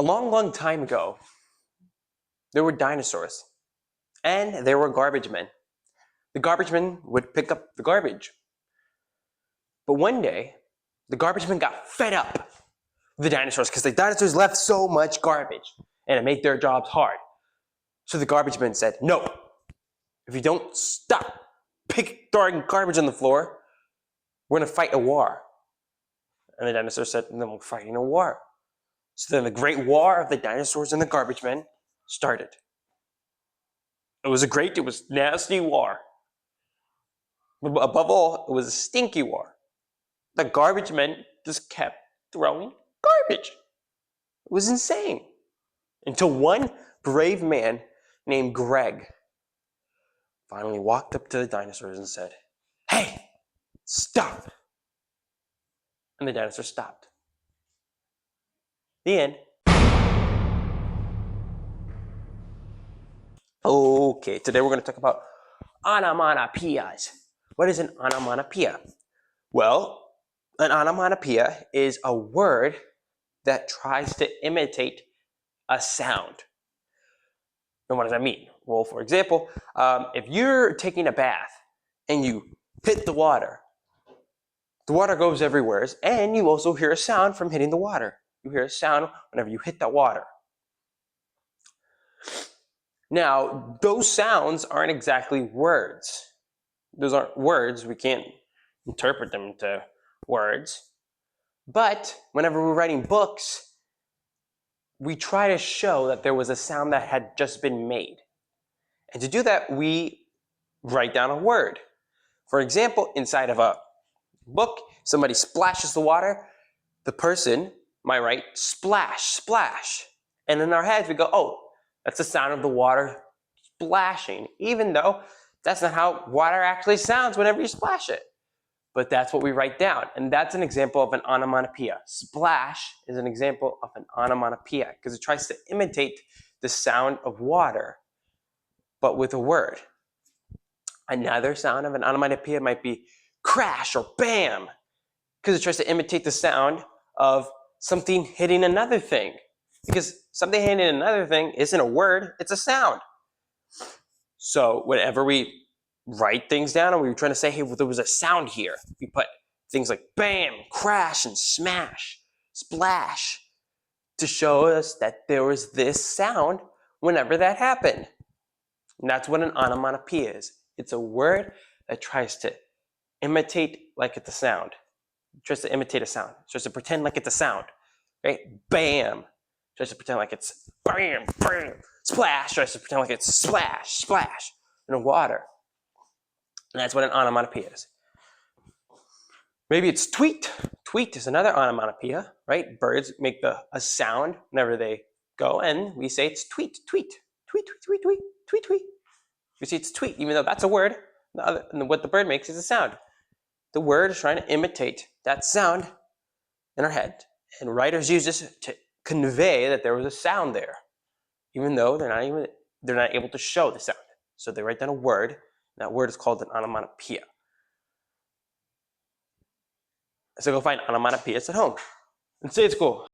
long, long time ago, there were dinosaurs, and there were garbage men. The garbage men would pick up the garbage. But one day, the garbage men got fed up with the dinosaurs because the dinosaurs left so much garbage, and it made their jobs hard. So the garbage men said, no, if you don't stop throwing garbage on the floor, we're going to fight a war. And the dinosaurs said, then we're fighting a war. So then the great war of the dinosaurs and the garbage men started. It was nasty war. But above all, it was a stinky war. The garbage men just kept throwing garbage. It was insane. Until one brave man named Greg finally walked up to the dinosaurs and said, hey, stop. And the dinosaurs stopped. The end. Okay, today we're going to talk about onomatopoeias. What is an onomatopoeia? Well, an onomatopoeia is a word that tries to imitate a sound. And what does that mean? Well, for example, if you're taking a bath and you hit the water goes everywhere, and you also hear a sound from hitting the water. You hear a sound whenever you hit that water. Now, those sounds aren't exactly words. Those aren't words. We can't interpret them into words. But whenever we're writing books, we try to show that there was a sound that had just been made. And to do that, we write down a word. For example, inside of a book, somebody splashes the water, the person might write splash, splash. And in our heads we go, oh, that's the sound of the water splashing, even though that's not how water actually sounds whenever you splash it. But that's what we write down, and that's an example of an onomatopoeia. Splash is an example of an onomatopoeia because it tries to imitate the sound of water, but with a word. Another sound of an onomatopoeia might be crash or bam, because it tries to imitate the sound of something hitting another thing. Because something hitting another thing isn't a word, it's a sound. So whenever we write things down and we were trying to say, hey, well, there was a sound here, we put things like bam, crash, and smash, splash, to show us that there was this sound whenever that happened. And that's what an onomatopoeia is. It's a word that tries to imitate like it's a sound. It tries to imitate a sound. It tries to pretend like it's a sound. Right? Bam. Tries to pretend like it's bam, bam. Splash. Tries to pretend like it's splash, splash in the water. And that's what an onomatopoeia is. Maybe it's tweet. Tweet is another onomatopoeia, right? Birds make a sound whenever they go, and we say it's tweet, tweet, tweet, tweet, tweet, tweet, tweet, tweet. We say it's tweet, even though that's a word. And what the bird makes is a sound. The word is trying to imitate that sound in our head, and writers use this to convey that there was a sound there, even though they're not able to show the sound. So they write down a word, and that word is called an onomatopoeia. So go find onomatopoeias at home and say it's cool.